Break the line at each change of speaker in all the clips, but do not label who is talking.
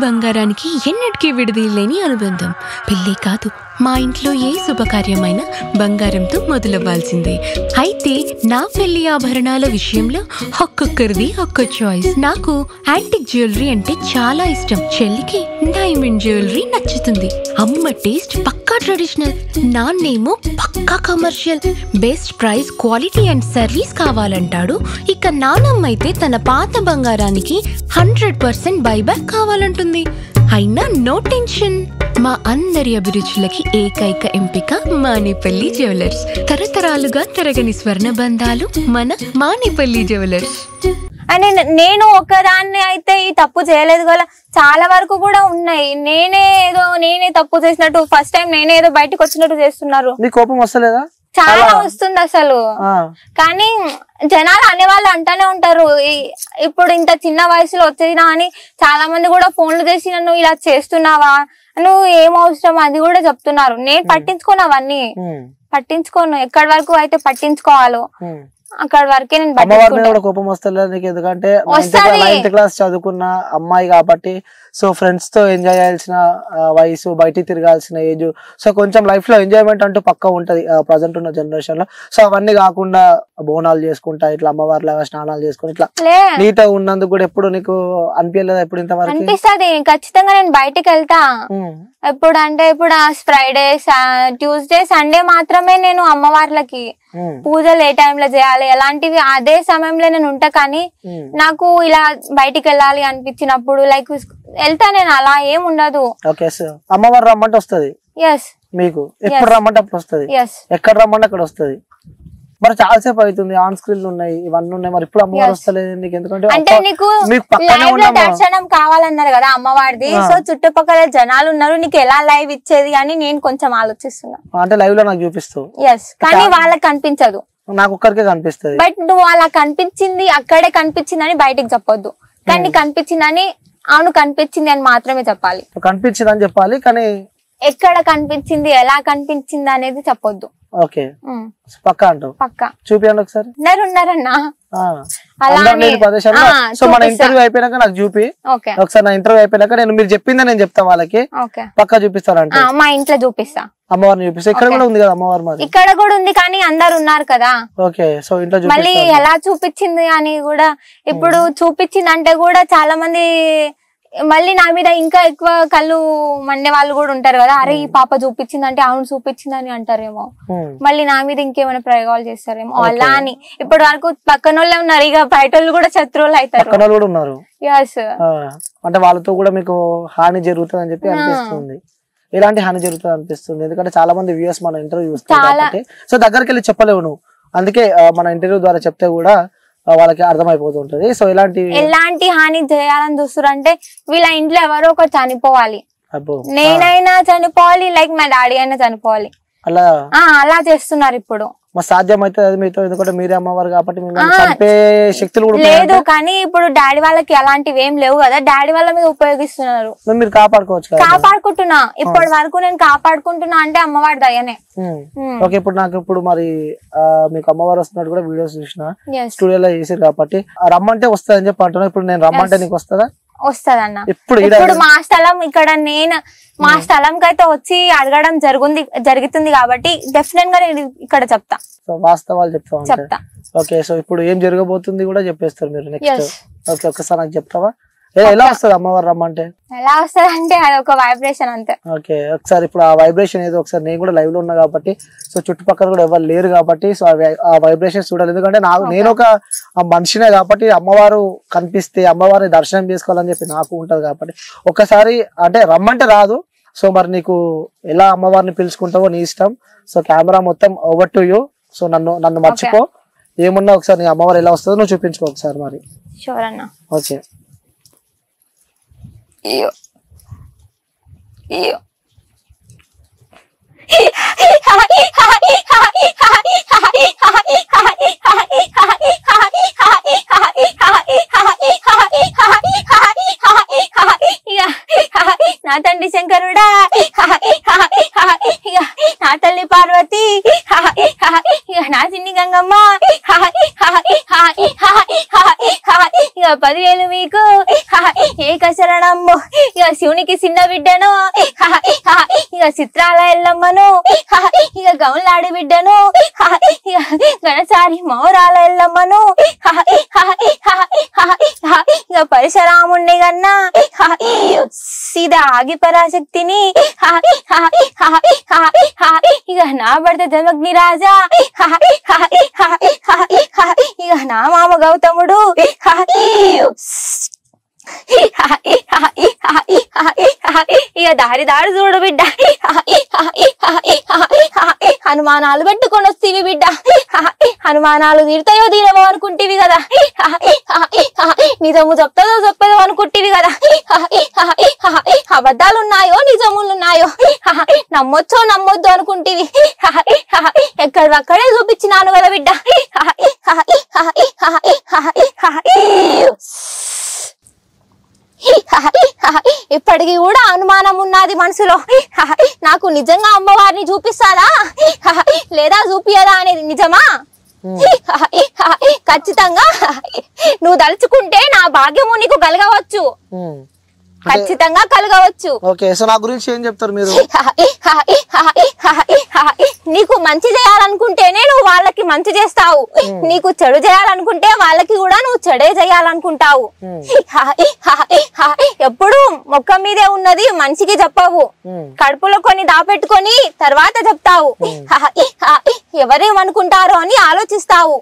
బంగారానికి ఎన్నటికీ విడదీయలేని అనుబంధం. పెళ్ళే కాదు, మా ఇంట్లో ఏ శుభకార్యమైనా బంగారంతో మొదలవ్వాల్సిందే. అయితే నా పెళ్లి ఆభరణాల విషయంలో ఒక్కొక్కరిది ఒక్కో చాయిస్. నాకు యాంటిక్ జ్యువెలరీ అంటే చాలా ఇష్టం. చెల్లికి డైమండ్ జ్యువెలరీ నచ్చుతుంది. అమ్మ టేస్ట్ పక్కా ట్రెడిషనల్, నాన్నేమో పక్కా commercial. Best price, quality and service కావాలంటాడు. ఇక నానమ్మ అయితే తన పాత బంగారానికి 100% బైబ్యాక్ కావాలంటుంది. అయినా నో టెన్షన్, మా అందరి అభిరుచులకి ఏకైక ఎంపిక మానేపల్లి జ్యువెలర్స్. తరతరాలుగా తరగని స్వర్ణ బంధాలు మన మానేపల్లి జ్యువెలర్స్.
అని నేను ఒకదాన్ని అయితే ఈ తప్పు చేయలేదు కదా, చాలా వరకు కూడా ఉన్నాయి. నేనే తప్పు చేసినట్టు, ఫస్ట్ టైం నేనే ఏదో బయటకు వచ్చినట్టు చేస్తున్నారు.
కోపం వస్తలేదా?
చాలా వస్తుంది అసలు. కానీ జనాలు అనేవాళ్ళు అంటానే ఉంటారు, ఇప్పుడు ఇంత చిన్న వయసులో వచ్చేదినా అని. చాలా మంది కూడా ఫోన్లు చేసి నన్ను ఇలా చేస్తున్నావా, నువ్వు ఏం అవసరం అది కూడా చెప్తున్నారు. నేను పట్టించుకోను, అవన్నీ పట్టించుకోను. ఎక్కడి వరకు అయితే పట్టించుకోవాలో అక్కడ వరకే నేను
పట్టించుకుంటా. కోపం వస్తలేదు నీకు, ఎందుకంటే 9th క్లాస్ చదువుకున్న అమ్మాయి కాబట్టి, సో ఫ్రెండ్స్ తో ఎంజాయ్ చేయాల్సిన వయసు, బయటికి తిరగాల్సిన ఏజ్, సో కొంచెం లైఫ్ లో ఎంజాయ్మెంట్ అంటూ పక్కా ఉంటది ప్రజెంట్ ఉన్న జనరేషన్ లో. సో అవన్నీ కాకుండా బోనాలు చేసుకుంటా, ఇట్లా అమ్మవారి లాగా స్నానాలు చేసుకుని ఇట్లా నీట్ గా ఉన్నందుకు కూడా ఎప్పుడు నీకు అనిపించలేదా? ఎప్పుడు ఇంతవరకు
అనిపిస్తుంది. ఖచ్చితంగా నేను బయటికి వెళ్తా. ఎప్పుడు అంటే ఇప్పుడు ఫ్రైడే, ట్యూస్డే, సండే మాత్రమే నేను అమ్మవార్లకి పూజలు ఏ టైంలో చేయాలి ఎలాంటివి అదే సమయంలో నేను ఉంటా. కానీ నాకు ఇలా బయటికి వెళ్ళాలి అనిపించినప్పుడు లైక్ వెళ్తా నేను, అలా ఏం ఉండదు.
అమ్మవారు రమ్మంటే వస్తుంది మీకు, ఎప్పుడు రమ్మంటే అప్పుడు వస్తుంది, ఎక్కడ రమ్మంటే అక్కడ వస్తుంది. మరి చాలాసేపు అవుతుంది, ఆన్ స్క్రీన్ ఉన్నాయి, ఇవన్నీ ఉన్నాయి, మరి ఇప్పుడు అమ్మవారు వస్తలేదు నీకు? ఎందుకంటే
అంటే నీకు దర్శనం కావాలన్నారు కదా అమ్మవారిది, సో చుట్టుపక్కల జనాలు ఉన్నారు, నీకు ఎలా లైవ్ ఇచ్చేది అని నేను కొంచెం ఆలోచిస్తున్నా.
అంటే లైవ్ లో నాకు చూపిస్తావు,
కానీ వాళ్ళకి కనిపించదు,
నాకు ఒక్కరికే కనిపిస్తుంది.
బట్ నువ్వు అలా కనిపించింది అక్కడే కనిపించిందని బయటకు చెప్పొద్దు, కానీ కనిపించిందని అవును కనిపించింది అని మాత్రమే చెప్పాలి.
కనిపించింది అని చెప్పాలి, కానీ
ఎక్కడ కనిపించింది ఎలా కనిపించింది అనేది చెప్పొద్దు.
ఓకే, పక్కా అంటావు?
పక్కా.
చూపియండి ఒకసారి.
ఉన్నారన్నా
సో మన ఇంటర్వ్యూ అయిపోయినాక నాకు చూపి ఒకసారి. నా ఇంటర్వ్యూ అయిపోయినాక మీరు చెప్పిందా నేను చెప్తా వాళ్ళకి, పక్కా చూపిస్తారంటే
మా ఇంట్లో చూపిస్తా,
అమ్మవారిని చూపిస్తా. ఇక్కడ కూడా ఉంది కదా అమ్మవారి, మరి
ఇక్కడ కూడా ఉంది కానీ అందరు ఉన్నారు కదా.
ఓకే, సో ఇంట్లో
మళ్ళీ ఎలా చూపించింది అని కూడా, ఇప్పుడు చూపించింది అంటే కూడా చాలా మంది మళ్ళీ నా మీద ఇంకా ఎక్కువ కళ్ళు మండే వాళ్ళు కూడా ఉంటారు కదా. అరే ఈ పాప చూపించింది అంటే అవును చూపించింది అని అంటారేమో, మళ్ళీ నా మీద ఇంకేమైనా ప్రయోగాలు చేస్తారేమో అలా అని. ఇప్పటి వరకు పక్కన వాళ్ళే ఉన్నారు, ఇక బయట వాళ్ళు కూడా శత్రువులు అవుతారు.
అంటే వాళ్ళతో కూడా మీకు హాని జరుగుతుంది అని చెప్పి అనిపిస్తుంది. ఎలాంటి హాని జరుగుతుంది అనిపిస్తుంది? ఎందుకంటే చాలా మంది వ్యూయర్స్ మన ఇంటర్వ్యూ చూస్తారు, సో దగ్గరికి వెళ్ళి చెప్పలేవు నువ్వు, అందుకే మన ఇంటర్వ్యూ ద్వారా చెప్తే కూడా వాళ్ళకి అర్థమైపోతుంటది. సో ఎలాంటి
హాని చేయాలని చూస్తారు అంటే వీళ్ళ ఇంట్లో ఎవరో ఒకరు చనిపోవాలి, నేనైనా చనిపోవాలి, లైక్ మా డాడీ అయినా చనిపోవాలి, అలా చేస్తున్నారు ఇప్పుడు.
సాధ్యమైతే అది మీతో, ఎందుకంటే మీరే అమ్మవారు కాబట్టి చంపే శక్తులు కూడా
లేదు. కానీ ఇప్పుడు డాడీ వాళ్ళకి అలాంటివి ఏం లేవు కదా, డాడీ వాళ్ళ మీద ఉపయోగిస్తున్నారు.
మీరు కాపాడుకోవచ్చు,
కాపాడుకుంటున్నా. ఇప్పటి వరకు నేను కాపాడుకుంటున్నా అంటే అమ్మవారి దయనే.
ఓకే, ఇప్పుడు నాకు ఇప్పుడు మరి మీకు అమ్మవారు వస్తున్నట్టు కూడా వీడియోస్ చూసిన, స్టూడియోలో చేసారు కాబట్టి రమ్మంటే వస్తుందని చెప్పి అంటున్నా. ఇప్పుడు నేను రమ్మంటే నీకు వస్తుందా?
వస్తదన్న. ఇప్పుడు మా స్థలం ఇక్కడ, నేను మా స్థలంకి అయితే వచ్చి అడగడం జరుగుతుంది కాబట్టి డెఫినెట్ గా నేను ఇక్కడ చెప్తా,
వాస్తవాలు చెప్తా. ఓకే, సో ఇప్పుడు ఏం జరగబోతుంది కూడా చెప్పేస్తారు మీరు నెక్స్ట్. ఓకే, ఒక్కసారి నాకు చెప్తావా ఎలా వస్తుంది అమ్మవారు రమ్మంటే?
ఎలా వస్తుంది అంటే అది ఒక వైబ్రేషన్ అంతే.
ఓకే, ఒకసారి ఇప్పుడు ఆ వైబ్రేషన్ ఏదో ఒకసారి, నేను కూడా లైవ్ లో ఉన్నా కాబట్టి, సో చుట్టుపక్కల కూడా ఎవరు లేరు కాబట్టి, సో ఆ వైబ్రేషన్ చూడాలి. ఎందుకంటే నేను ఒక మనిషినే కాబట్టి అమ్మవారు కనిపిస్తే అమ్మవారిని దర్శనం చేసుకోవాలని చెప్పి నాకు ఉంటది కాబట్టి ఒకసారి అంటే రమ్మంటే రాదు. సో మరి నీకు ఎలా అమ్మవారిని పిలుచుకుంటావో నీ ఇష్టం. సో కెమెరా మొత్తం ఓవర్ టు యూ. సో నన్ను మర్చిపో, ఏమున్నా ఒకసారి నీ అమ్మవారు ఎలా వస్తుందో నువ్వు చూపించుకో ఒకసారి మరి. ఓకే,
iyo నా తండ్రి శంకరుడా, నా తల్లి పార్వతి, నా చిన్ని గంగమ్మ, 10,000 మీకు ఏక శరణ అమ్మో ఇక శివునికి చిన్న బిడ్డను ఇక చిత్రాల ఎల్లమ్మను ఇక గౌన్లాడి బిడ్డను ఇక గణసారి మౌరాల ఎల్లమ్మను ఇక పరశురాముణ్ణి కన్నా సీదా ఆగి పరాశక్తిని ఇక నా భర్త జమగ్ని రాజా ఇక నా మామ గౌతముడు ఇక దారి దారి చూడు బిడ్డ హనుమానాలు పెట్టుకొని వస్తేవి బిడ్డ హనుమానాలు తీరుతాయో తీరవో అనుకుంటేవి కదా నిజము చెప్తాదో చెప్పదో అనుకుంటేవి కదా అబద్ధాలు ఉన్నాయో నిజములు ఉన్నాయో నమ్మొచ్చో నమ్మొద్దు అనుకుంటేవి ఎక్కడక్కడే చూపించినాను కదా బిడ్డ ఇప్పటికి కూడా అనుమానం ఉన్నది మనసులో నాకు నిజంగా అమ్మవారిని చూపిస్తారా లేదా చూపియదా అనేది నిజమా ఖచ్చితంగా నువ్వు దలుచుకుంటే నా భాగ్యము నీకు కలగవచ్చు ఖచ్చితంగా కలగవచ్చు
ఓకే సో నా గురించి ఏం చెప్తారు మీరు
నీకు మంచి చేయాలనుకుంటేనే నువ్వు వాళ్ళకి మంచి చేస్తావు నీకు చెడు చేయాలనుకుంటే వాళ్ళకి కూడా నువ్వు చెడే చేయాలనుకుంటావు ఎప్పుడు మొక్క మీదే ఉన్నది మనిషికి చెప్పవు కడుపులో కొన్ని దాపెట్టుకొని తర్వాత చెప్తావు ఎవరేమనుకుంటారో అని ఆలోచిస్తావు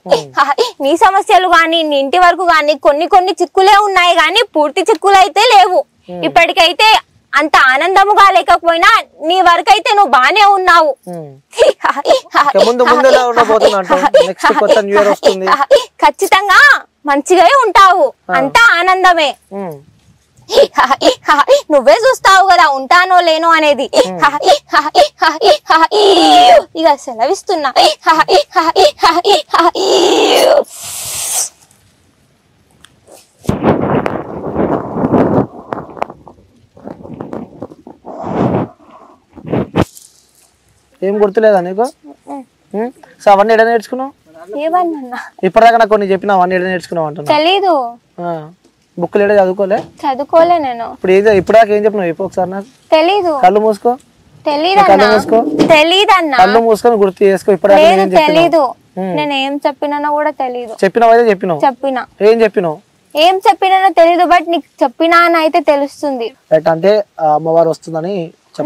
నీ సమస్యలు గాని నీ ఇంటి వరకు గాని కొన్ని చిక్కులే ఉన్నాయి గాని పూర్తి చిక్కులు అయితే లేవు ఇప్పటికైతే అంత ఆనందముగా లేకపోయినా నీ వరకైతే నువ్వు బానే ఉన్నావు ఖచ్చితంగా మంచిగా ఉంటావు అంతా ఆనందమే నువ్వే చూస్తావు కదా ఉంటానో లేనో అనేది ఇక సెలవిస్తున్నా
ఏం గుర్తులేదా నీకు సో అవన్నీ ఎడ నేర్చుకున్నావు
ఏమన్నా
ఇప్పటిదాకా నాకు కొన్ని చెప్పినా అవన్నీ ఎడ నేర్చుకున్నావు అంటున్నా
తెలీదు
బుక్కులు ఎడ
చదువుకోలే నేను
ఇప్పటిదాకా ఏం చెప్పినావు చెప్పు ఒకసారి నాకు
తెలీదు
కళ్ళు మూసుకో కళ్ళు మూసుకో
తెలీదన్నా
కళ్ళు మూసుకొని గుర్తు చేసుకో ఇప్పటిదాకా
తెలీదు నేను ఏం చెప్పినానో కూడా తెలీదు
చెప్పినావు చెప్పినా ఏం చెప్పినావు
ఏం చెప్పినానో తెలీదు బట్ నీకు చెప్పినా అని అయితే తెలుస్తుంది
అంటే అమ్మవారు వస్తుందని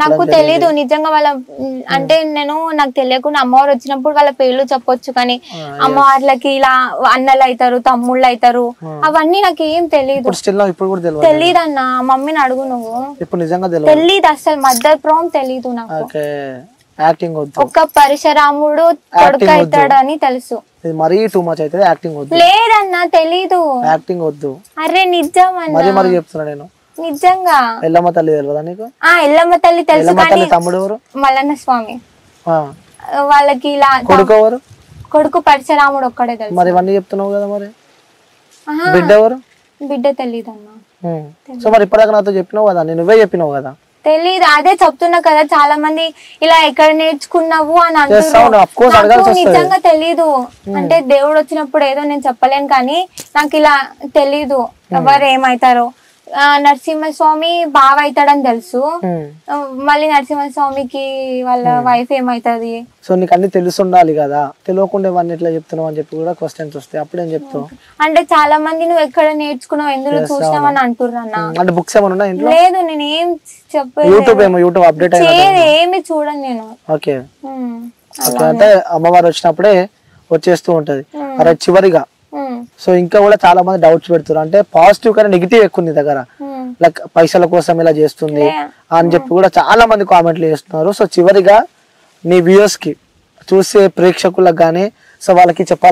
నాకు తెలీదు నిజంగా వాళ్ళ అంటే నాకు తెలియకుండా అమ్మవారు వచ్చినప్పుడు వాళ్ళ పేర్లు చెప్పొచ్చు కానీ అమ్మవార్లకి ఇలా అన్నలు అవుతారు తమ్ముళ్ళు అవుతారు అవన్నీ నాకు ఏం తెలీదు తెలీదు అన్న మమ్మీని అడుగు నువ్వు తెలీదు అసలు మదర్ ప్రాం తెలీదు నాకు ఒక్క పరశురాముడు కొడుకు అవుతాడని తెలుసు
మరీ టూ మచ్ అయితే యాక్టింగ్ వద్దు
లేదన్నా తెలీదు
యాక్టింగ్ వద్దు
అరే నిజం అన్న
చెప్తున్నా నేను
నిజంగా
ఎల్లమ్మ తల్లి తెలియదా నీకు
ఎల్లమ్మ తల్లి తెలుసు కానీ
తమ్ముడు ఎవరు
మల్లన్న స్వామి వాళ్ళకి ఇలా కొడుకు పరశురాముడు ఒక్కడే తెలుసు
మరి ఇవన్నీ చెప్తున్నావు కదా మరి బిడ్డ ఎవరు
బిడ్డ తెలీదు అన్న
సో మరి ఇప్పటిదాకా నాతో చెప్పినావు కదా నువ్వే చెప్పినావు కదా
తెలీదు అదే చెప్తున్నా కదా చాలా మంది ఇలా ఎక్కడ నేర్చుకున్నావు అని అంటున్నారు నిజంగా తెలీదు అంటే దేవుడు వచ్చినప్పుడు ఏదో నేను చెప్పలేను కానీ నాకు ఇలా తెలీదు ఎవరు ఏమైతారో నరసింహస్వామి బావ అవుతాడని తెలుసు మళ్ళీ నరసింహస్వామికి వాళ్ళ వైఫ్ ఏమైతుంది
సో నీకు అన్ని తెలుసుండాలి కదా తెలియకుండా ఇవన్నీ ఎట్లా చెప్తున్నావు అని చెప్పి కూడా క్వశ్చన్స్ వస్తాయి అప్పుడేం చెప్తావు
అంటే చాలా మంది నువ్వు ఎక్కడ నేర్చుకున్నావు ఎందులో చూసినావు అని అంటున్నా
అంటే బుక్స్ ఏమైనా
లేదు నేను ఏం
యూట్యూబ్ అప్డేట్
ఏమి చూడను నేను
ఓకే అంటే అమ్మవారు వచ్చినప్పుడే వచ్చేస్తూ ఉంటది అరే చివరిగా సో ఇంకా కూడా చాలా మంది డౌట్స్ పెడుతున్నారు అంటే పాజిటివ్ కానీ నెగిటివ్ ఎక్కువ నీ దగ్గర లైక్ పైసల కోసం ఇలా చేస్తుంది అని చెప్పి కూడా చాలా మంది కామెంట్లు చేస్తున్నారు సో చివరిగా నీ వ్యూయర్స్ కి చూసే ప్రేక్షకులకు గానీ సో వాళ్ళకి చెప్పాలి